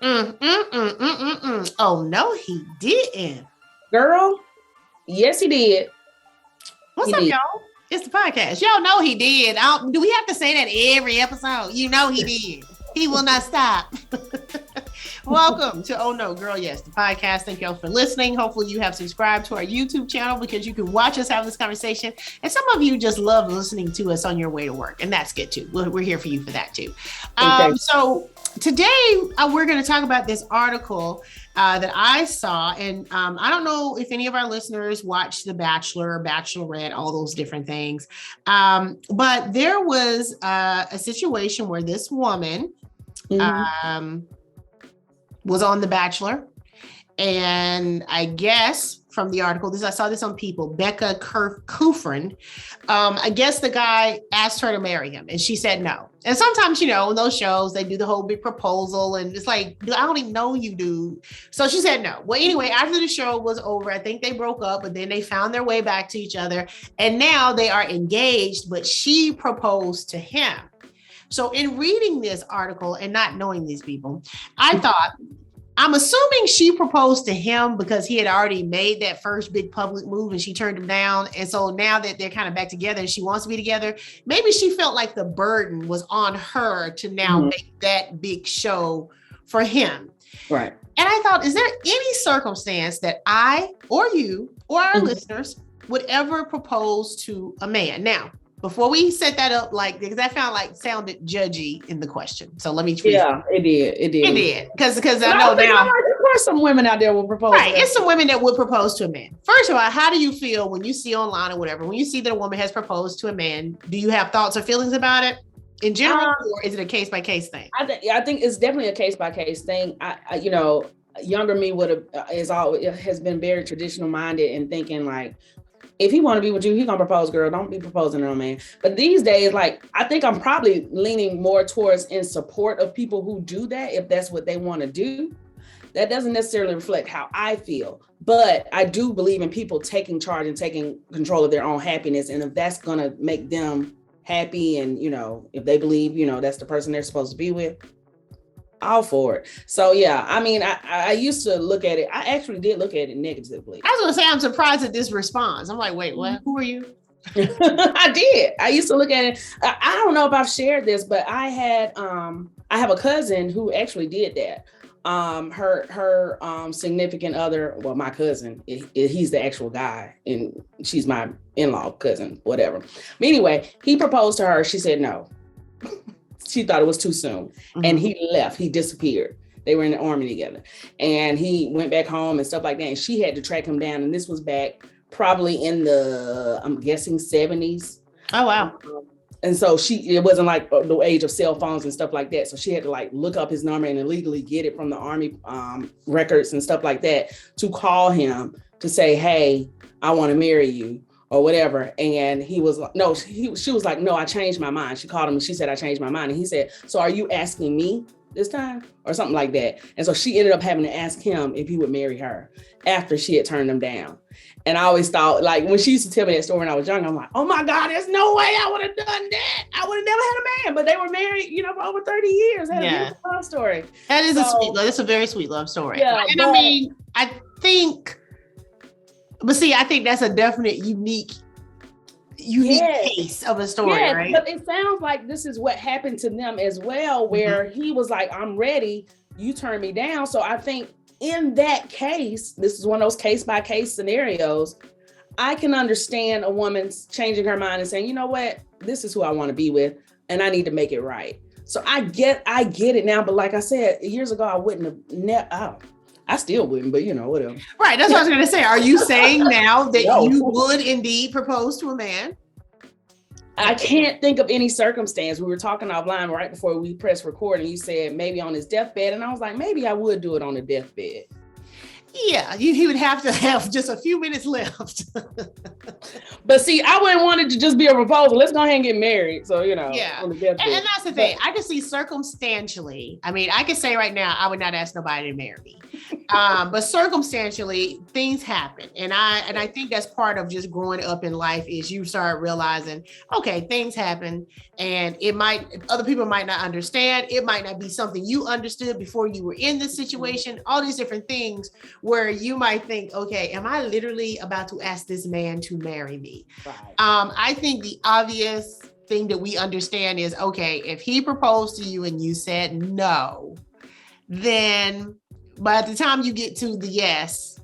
Oh, no, he didn't. Girl, yes, he did. What's up, y'all? It's the podcast. Y'all know he did. Do we have to say that every episode? You know he did. He will not stop. Welcome to Oh No Girl Yes, the podcast. Thank y'all for listening. Hopefully you have subscribed to our YouTube channel because you can watch us have this conversation. And some of you just love listening to us on your way to work. And that's good too. We're here for you for that too. So today we're going to talk about this article that I saw. And I don't know if any of our listeners watched The Bachelor, Bachelorette, all those different things. But there was a situation where this woman was on The Bachelor. And I guess from the article, I saw this on People, Becca Kufrin. I guess the guy asked her to marry him and she said no. And sometimes, in those shows, they do the whole big proposal and it's like, I don't even know you, dude. So she said no. Well, anyway, after the show was over, I think they broke up, but then they found their way back to each other. And now they are engaged, but she proposed to him. So in reading this article and not knowing these people, I thought, I'm assuming she proposed to him because he had already made that first big public move and she turned him down. And so now that they're kind of back together and she wants to be together, maybe she felt like the burden was on her to now make that big show for him. Right. And I thought, is there any circumstance that I or you or our listeners would ever propose to a man? Now, before we set that up, because that sounded judgy in the question. So let me. Yeah, it did. It did. Because I know now. There are some women out there who will propose. Right. It's some women that would propose to a man. First of all, how do you feel when you see online or whatever, when you see that a woman has proposed to a man, do you have thoughts or feelings about it in general? Or is it a case-by-case thing? I think it's definitely a case-by-case thing. Younger me has been very traditional minded and thinking like, if he want to be with you, he gonna propose, girl. Don't be proposing to no man. But these days, I think I'm probably leaning more towards in support of people who do that, if that's what they want to do. That doesn't necessarily reflect how I feel, but I do believe in people taking charge and taking control of their own happiness. And if that's gonna make them happy, and if they believe, that's the person they're supposed to be with, all for it. So yeah, I mean, I used to look at it. I actually did look at it negatively. I was gonna say, I'm surprised at this response. I'm like, wait, what? Who are you? I did. I used to look at it. I don't know if I've shared this, but I have a cousin who actually did that. Her significant other, well, my cousin, he's the actual guy and she's my in-law cousin, whatever. But anyway, he proposed to her. She said no. She thought it was too soon. And he left. He disappeared. They were in the army together. And he went back home and stuff like that. And she had to track him down. And this was back probably in the, I'm guessing, 70s. Oh, wow. And so it wasn't like the age of cell phones and stuff like that. So she had to look up his number and illegally get it from the army records and stuff like that to call him to say, hey, I want to marry you, or whatever. And he was like, no, she was like, no, I changed my mind. She called him and she said, I changed my mind. And he said, so are you asking me this time, or something like that? And so she ended up having to ask him if he would marry her after she had turned him down. And I always thought, when she used to tell me that story when I was young, I'm like, oh my God, there's no way I would have done that. I would have never had a man, but they were married, for over 30 years. That is a beautiful love story. That is a sweet love. It's a very sweet love story. Yeah, and I mean, I think that's a definite unique case of a story, right? But it sounds like this is what happened to them as well, where he was like, I'm ready, you turn me down. So I think in that case, this is one of those case-by-case scenarios. I can understand a woman changing her mind and saying, you know what, this is who I want to be with, and I need to make it right. So I get it now. But like I said, years ago, I wouldn't have I still wouldn't, but whatever. Right. That's what I was going to say. Are you saying now that you would indeed propose to a man? I can't think of any circumstance. We were talking offline right before we pressed record, and you said maybe on his deathbed. And I was like, maybe I would do it on the deathbed. Yeah, he would have to have just a few minutes left. But see, I wouldn't want it to just be a proposal. Let's go ahead and get married. So, yeah. On the deathbed. And that's the thing. I can see circumstantially. I mean, I can say right now, I would not ask nobody to marry me. But circumstantially, things happen. And I think that's part of just growing up in life is you start realizing, okay, things happen and other people might not understand. It might not be something you understood before you were in this situation, all these different things where you might think, okay, am I literally about to ask this man to marry me? Right. I think the obvious thing that we understand is, okay, if he proposed to you and you said no, then by the time you get to the yes,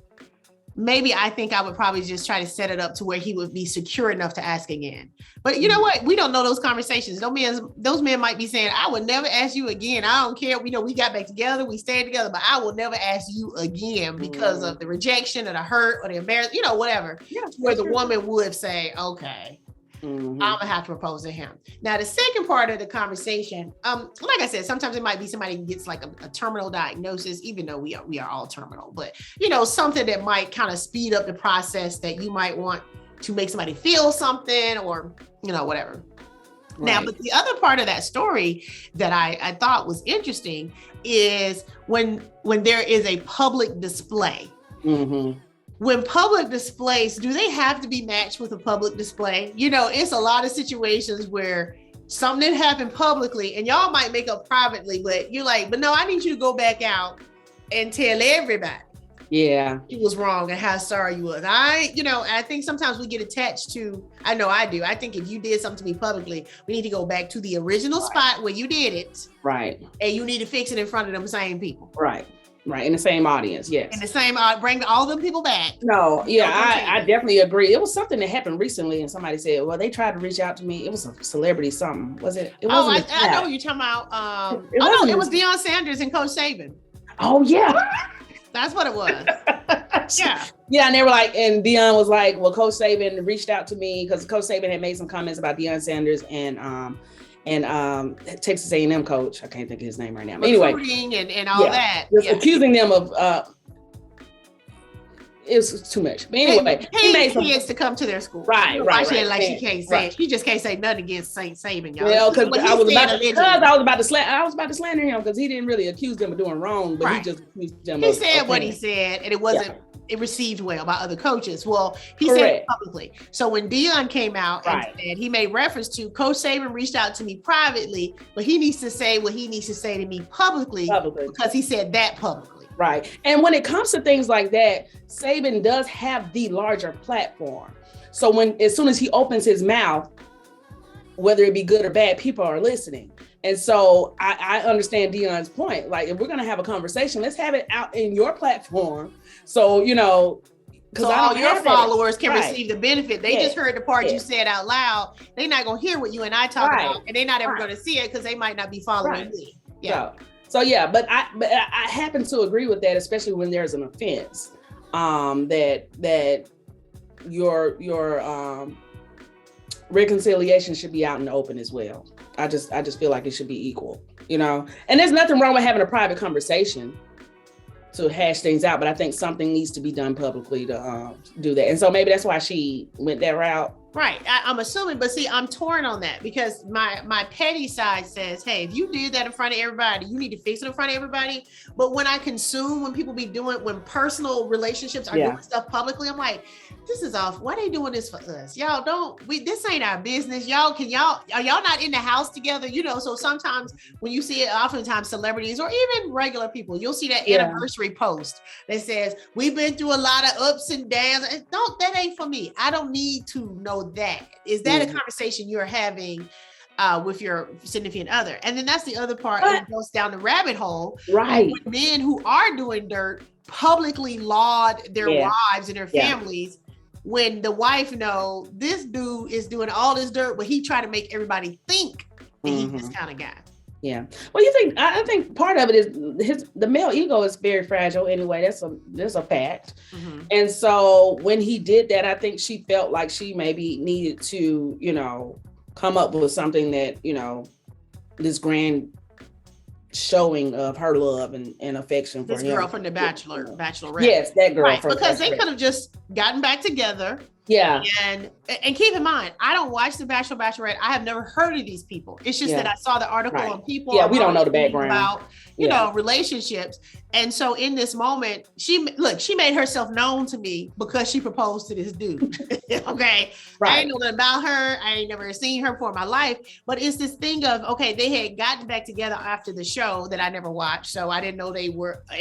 maybe I think I would probably just try to set it up to where he would be secure enough to ask again. But you know what? We don't know those conversations. Those men might be saying, I would never ask you again. I don't care. We know we got back together, we stayed together, but I will never ask you again because of the rejection or the hurt or the embarrassment, whatever. Yeah, where the woman would say, okay, I'm gonna have to propose to him. Now, the second part of the conversation, like I said, sometimes it might be somebody gets like a terminal diagnosis, even though we are all terminal, but something that might kind of speed up the process that you might want to make somebody feel something or whatever. Right. Now, but the other part of that story that I thought was interesting is when there is a public display. Mm-hmm. When public displays, do they have to be matched with a public display? It's a lot of situations where something happened publicly and y'all might make up privately, but you're like, but no, I need you to go back out and tell everybody. Yeah. You was wrong and how sorry you was. I think sometimes we get attached to, I know I do. I think if you did something to me publicly, we need to go back to the original spot where you did it. Right. And you need to fix it in front of them same people. Right. Right, in the same audience, yes. In the same, bring all them people back. No, yeah, I definitely agree. It was something that happened recently, and somebody said, "Well, they tried to reach out to me. It was a celebrity something. Was it? It wasn't. I know what you're talking about. It was Deion Sanders and Coach Saban. Oh yeah, that's what it was. Yeah, yeah, and they were like, and Deion was like, "Well, Coach Saban reached out to me because Coach Saban had made some comments about Deion Sanders and Texas A&M coach, I can't think of his name right now. But anyway, and all that. Just accusing them of it was too much. But anyway, he made some kids to come to their school. Right. She can't say. She just can't say nothing against Saint Saban, y'all. Yeah, because I was about to slander him because he didn't really accuse them of doing wrong, but he just accused them. He said what he said, and it wasn't. Yeah. It received well by other coaches. Well, he said it publicly. So when Deion came out and said, he made reference to Coach Saban reached out to me privately, but he needs to say what he needs to say to me publicly. Because he said that publicly. Right. And when it comes to things like that, Saban does have the larger platform. So as soon as he opens his mouth, whether it be good or bad, people are listening. And so I understand Deion's point. Like, if we're going to have a conversation, let's have it out in your platform. So, because all your followers can receive the benefit. They just heard the part you said out loud. They're not going to hear what you and I talk about, and they're not ever going to see it because they might not be following me. Yeah. So yeah, but I happen to agree with that, especially when there's an offense, that your reconciliation should be out in the open as well. I just feel like it should be equal, and there's nothing wrong with having a private conversation to hash things out, but I think something needs to be done publicly to do that. And so maybe that's why she went that route. Right. I'm assuming, but see, I'm torn on that because my petty side says, hey, if you did that in front of everybody, you need to fix it in front of everybody. But when when personal relationships are doing stuff publicly, I'm like, this is off. Why are they doing this for us? This ain't our business. Are y'all not in the house together? So sometimes when you see it, oftentimes celebrities or even regular people, you'll see that anniversary post that says, we've been through a lot of ups and downs. That ain't for me. I don't need to know that. Is that a conversation you're having with your significant other? And then that's the other part that goes down the rabbit hole. Right. When men who are doing dirt publicly laud their wives and their families, when the wife know this dude is doing all this dirt, but he try to make everybody think that he's this kind of guy. Yeah. Well, I think part of it is the male ego is very fragile anyway. That's a fact. Mm-hmm. And so when he did that, I think she felt like she maybe needed to, come up with something that, this grand showing of her love and affection for him. This girl from the Bachelorette. Yes, that girl. Right, because they could have just gotten back together, Yeah. And keep in mind, I don't watch The Bachelor Bachelorette. I have never heard of these people. It's just that I saw the article on people. Yeah, we don't know the background about, you know, relationships. And so in this moment, she made herself known to me because she proposed to this dude. Okay. Right. I ain't know nothing about her. I ain't never seen her before in my life. But it's this thing of, okay, they had gotten back together after the show that I never watched. So I didn't know they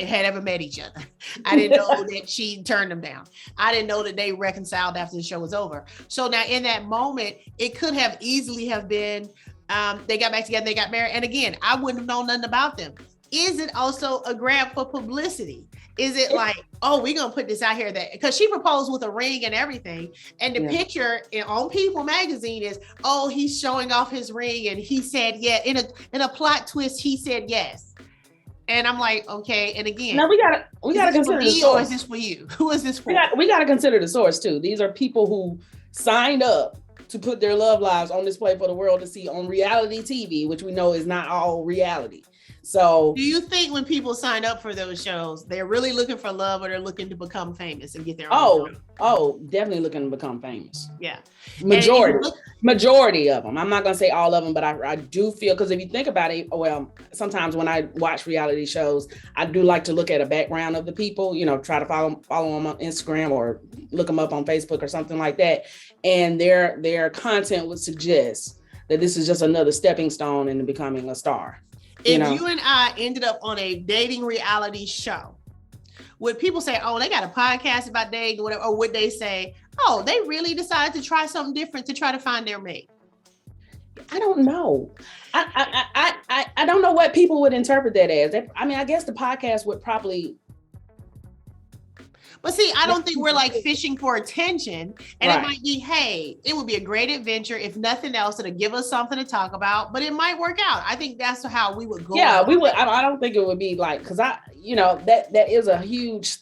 had ever met each other. I didn't know that she turned them down. I didn't know that they reconciled after the show was over. So now in that moment, it could have easily have been, they got back together, they got married. And again, I wouldn't have known nothing about them. Is it also a grab for publicity? Is it like, oh, we're going to put this out here that, because she proposed with a ring and everything. And the picture on People magazine is, oh, he's showing off his ring. And he said, yeah, in a plot twist, he said yes. And I'm like, okay. And again, now we gotta consider the source. Or is this for you? Who is this for? We gotta consider the source too. These are people who signed up to put their love lives on display for the world to see on reality TV, which we know is not all reality. So do you think when people sign up for those shows, they're really looking for love, or they're looking to become famous and get their own show? Oh, definitely looking to become famous. Yeah. Majority of them. I'm not going to say all of them, but I do feel, because if you think about it, well, sometimes when I watch reality shows, I do like to look at a background of the people, you know, try to follow them on Instagram or look them up on Facebook or something like that. And their content would suggest that this is just another stepping stone into becoming a star. If you and I ended up on a dating reality show, would people say, oh, they got a podcast about dating or whatever? Or would they say, oh, they really decided to try something different to try to find their mate? I don't know. I don't know what people would interpret that as. I mean, I guess the podcast would probably. But see, I don't think we're like fishing for attention. And it might be, hey, it would be a great adventure. If nothing else, it'll give us something to talk about, but it might work out. I think that's how we would go. Yeah, we would. I don't think it would be like, because that is a huge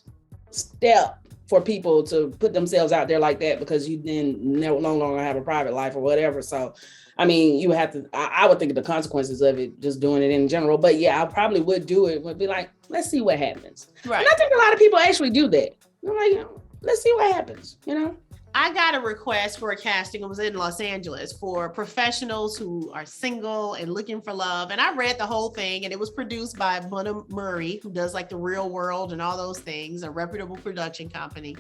step for people to put themselves out there like that, because you then no longer have a private life or whatever. So, I mean, you have to, I would think of the consequences of it, just doing it in general. But yeah, I probably would do it. Would be like, let's see what happens. Right. And I think a lot of people actually do that. They're like, let's see what happens, I got a request for a casting. It was in Los Angeles for professionals who are single and looking for love. And I read the whole thing, and it was produced by Bunna Murray, who does like The Real World and all those things, a reputable production company.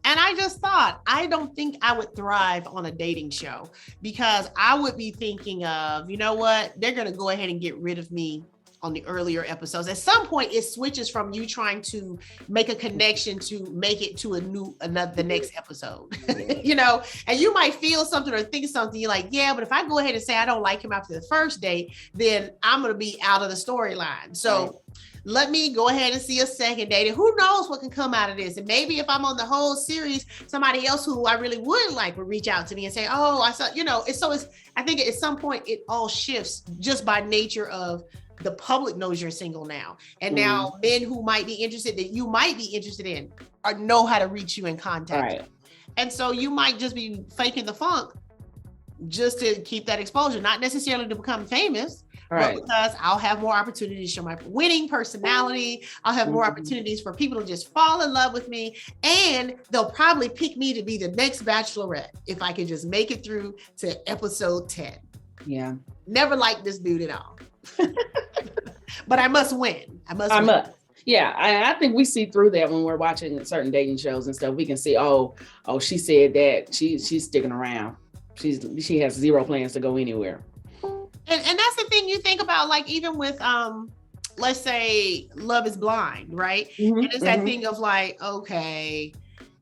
And I just thought, I don't think I would thrive on a dating show, because I would be thinking of, you know what, they're going to go ahead and get rid of me on the earlier episodes. At some point, it switches from you trying to make a connection to make it to the next episode, and you might feel something or think something. You're like, yeah, but if I go ahead and say I don't like him after the first date, then I'm going to be out of the storyline. So let me go ahead and see a second date, and who knows what can come out of this. And maybe if I'm on the whole series, somebody else who I really would like would reach out to me and say, oh, I saw, I think at some point it all shifts just by nature of the public knows you're single now. And now men who might be interested, that you might be interested in, or know how to reach you and contact you. And so you might just be faking the funk just to keep that exposure, not necessarily to become famous, but because I'll have more opportunities to show my winning personality. I'll have more opportunities for people to just fall in love with me, and they'll probably pick me to be the next Bachelorette if I can just make it through to episode 10. Yeah. Never liked this dude at all. But I must win. I must. Yeah, I think we see through that when we're watching certain dating shows and stuff. We can see, oh, she said that she's sticking around. She has zero plans to go anywhere. And that's the thing you think about, like even with let's say Love is Blind, right? And it's that thing of like, okay,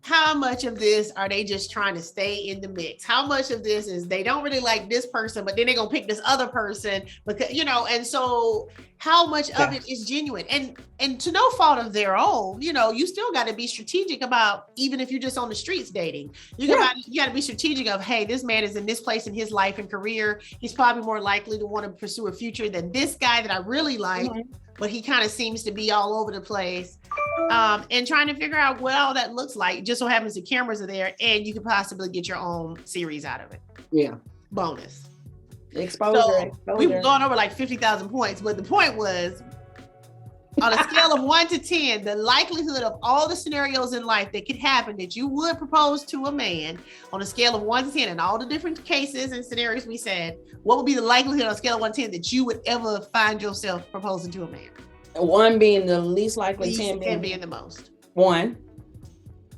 how much of this are they just trying to stay in the mix? How much of this is they don't really like this person, but then they're gonna pick this other person because, and so how much of it is genuine? And to no fault of their own, you still got to be strategic about, even if you're just on the streets dating, you got to be strategic of, hey, this man is in this place in his life and career. He's probably more likely to want to pursue a future than this guy that I really like, but he kind of seems to be all over the place. And trying to figure out what all that looks like. Just so happens the cameras are there, and you could possibly get your own series out of it. Yeah. Bonus. Exposure. We've gone over like 50,000 points, but the point was, On a scale of 1 to 10, the likelihood of all the scenarios in life that could happen that you would propose to a man on a scale of 1 to 10, and all the different cases and scenarios we said, what would be the likelihood on a scale of 1 to 10 that you would ever find yourself proposing to a man? 1 being the least likely, 10 being the most. 1.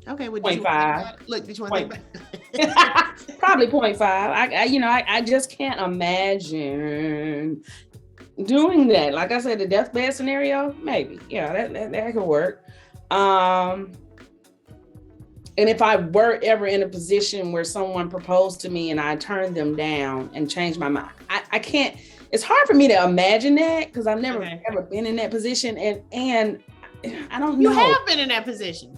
Okay, well, 0.5. Look, did you want to think about it? Probably 0.5. I just can't imagine doing that. Like I said, the deathbed scenario, maybe. Yeah, that could work. And if I were ever in a position where someone proposed to me and I turned them down and changed my mind, I can't. It's hard for me to imagine that because I've never ever been in that position, and I don't know. You have been in that position.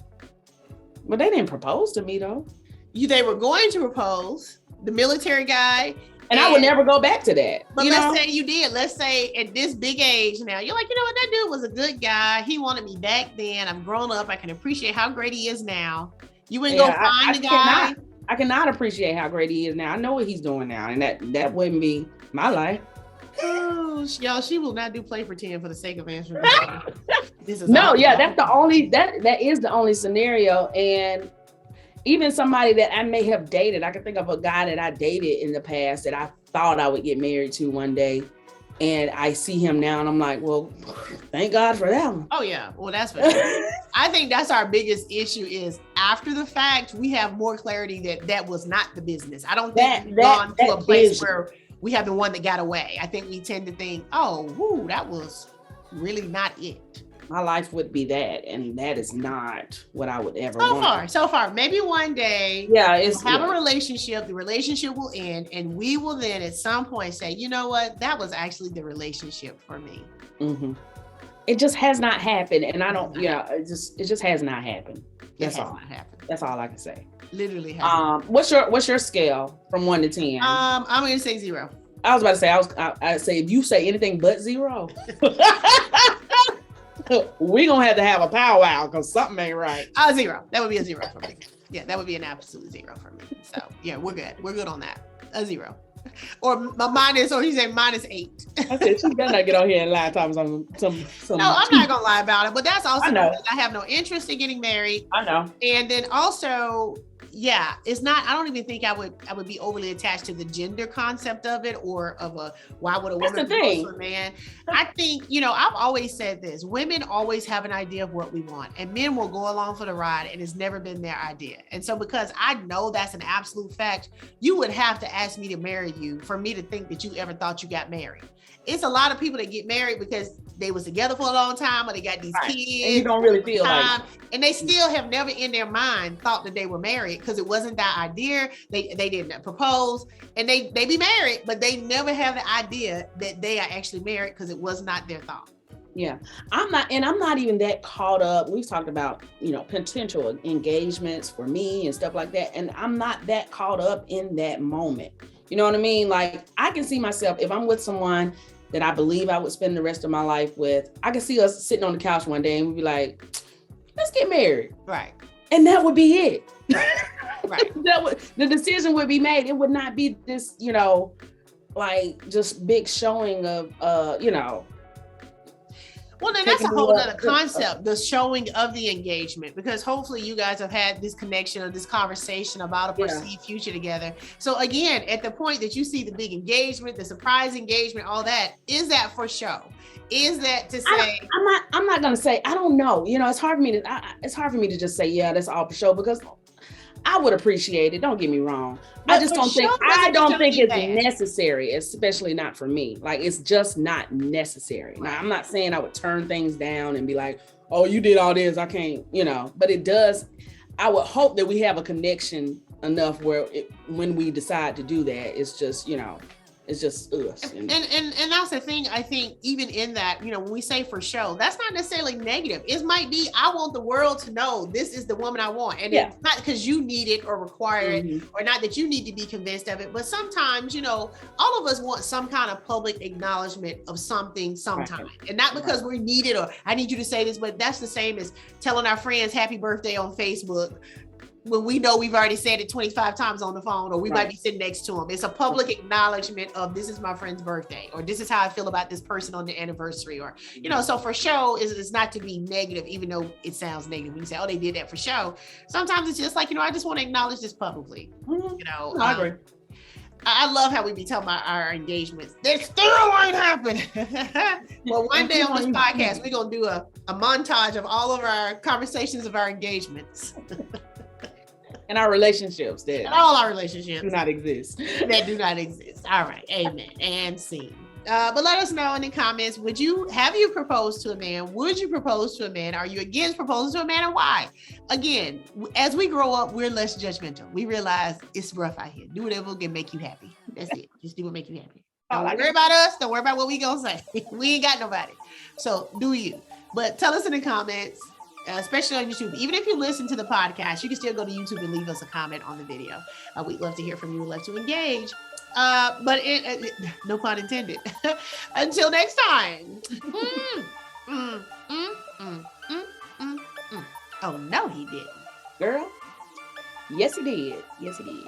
But they didn't propose to me though. They were going to propose, the military guy. And I would never go back to that. But let's say you did. Let's say at this big age now, you're like, you know what, that dude was a good guy. He wanted me back then. I'm grown up. I can appreciate how great he is now. You wouldn't go find the guy. I cannot appreciate how great he is now. I know what he's doing now. And that wouldn't be my life. Oh, y'all, she will not do play pretend for the sake of answering. That's the only, that is the only scenario. And even somebody that I may have dated, I can think of a guy that I dated in the past that I thought I would get married to one day. And I see him now and I'm like, well, thank God for that one. Oh yeah. Well, that's for sure. I think that's our biggest issue is after the fact, we have more clarity that was not the business. I don't think we've gone to a place where we have the one that got away. I think we tend to think, oh, that was really not it. My life would be that, and that is not what I would ever want. So far. Maybe one day we'll have a relationship, the relationship will end, and we will then at some point say, you know what, that was actually the relationship for me. Mm-hmm. It just has not happened, and I don't, it just has not happened. That's all. That's all I can say. Literally. What's your scale from 1 to 10? I'm gonna say 0. I was about to say, I say if you say anything but 0. We're gonna have to have a powwow because something ain't right. 0. That would be a 0 for me. Yeah, that would be an absolute 0 for me. So yeah, we're good. We're good on that. A 0. Or my minus, or you say -8. I said she better not get on here and lie some. No, I'm not gonna lie about it, but that's also because I have no interest in getting married. I know. And then also, it's not, I don't even think I would be overly attached to the gender concept of it or of why would a woman propose to a man. I think, I've always said this, women always have an idea of what we want and men will go along for the ride and it's never been their idea. And so because I know that's an absolute fact, you would have to ask me to marry you for me to think that you ever thought you got married. It's a lot of people that get married because they was together for a long time or they got these kids. And you don't really feel like and they still have never in their mind thought that they were married because it wasn't that idea. They didn't propose and they be married, but they never have the idea that they are actually married because it was not their thought. Yeah, I'm not even that caught up. We've talked about, potential engagements for me and stuff like that. And I'm not that caught up in that moment. You know what I mean? Like I can see myself, if I'm with someone that I believe I would spend the rest of my life with, I can see us sitting on the couch one day and we'd be like, let's get married. Right. And that would be it. Right. The decision would be made. It would not be this, like just big showing of, Well, then that's a whole other concept, the showing of the engagement, because hopefully you guys have had this connection or this conversation about a perceived future together. So again, at the point that you see the big engagement, the surprise engagement, all that, is that for show? Is that to say? I'm not going to say, I don't know. It's hard for me to just say, yeah, that's all for show because I would appreciate it. Don't get me wrong. I don't think it's necessary, especially not for me. Like, it's just not necessary. Right. Now, I'm not saying I would turn things down and be like, oh, you did all this, I can't, but it does. I would hope that we have a connection enough where when we decide to do that, it's just, it's just us. And that's the thing, I think, even in that, when we say for show, that's not necessarily negative. It might be, I want the world to know this is the woman I want. And it's not because you need it or require it, or not that you need to be convinced of it. But sometimes, all of us want some kind of public acknowledgement of something sometime. Right. And not because we need it or I need you to say this, but that's the same as telling our friends happy birthday on Facebook. when we know we've already said it 25 times on the phone, or we Right. might be sitting next to them. It's a public acknowledgement of this is my friend's birthday, or this is how I feel about this person on the anniversary, or, you know, so for show it's not to be negative, even though it sounds negative when you say, oh, they did that for show. Sometimes it's just like, you know, I just want to acknowledge this publicly. You know, I agree. I love how we be talking about our engagements. They still ain't happening. Well, one day on this podcast, we're going to do a montage of all of our conversations of our engagements. And our relationships that and all our relationships do not exist. That do not exist. All right. Amen. And scene. But let us know in the comments, have you proposed to a man? Would you propose to a man? Are you against proposing to a man, and why? Again, as we grow up, we're less judgmental. We realize it's rough out here. Do whatever can make you happy. That's it. Just do what make you happy. Don't worry about us. Don't worry about what we gonna say. We ain't got nobody. So do you. But tell us in the comments, especially on YouTube. Even if you listen to the podcast, you can still go to YouTube and leave us a comment on the video. We'd love to hear from you. We'd love to engage. But no pun intended. Until next time. Oh, no, he didn't. Girl, yes, he did. Yes, he did.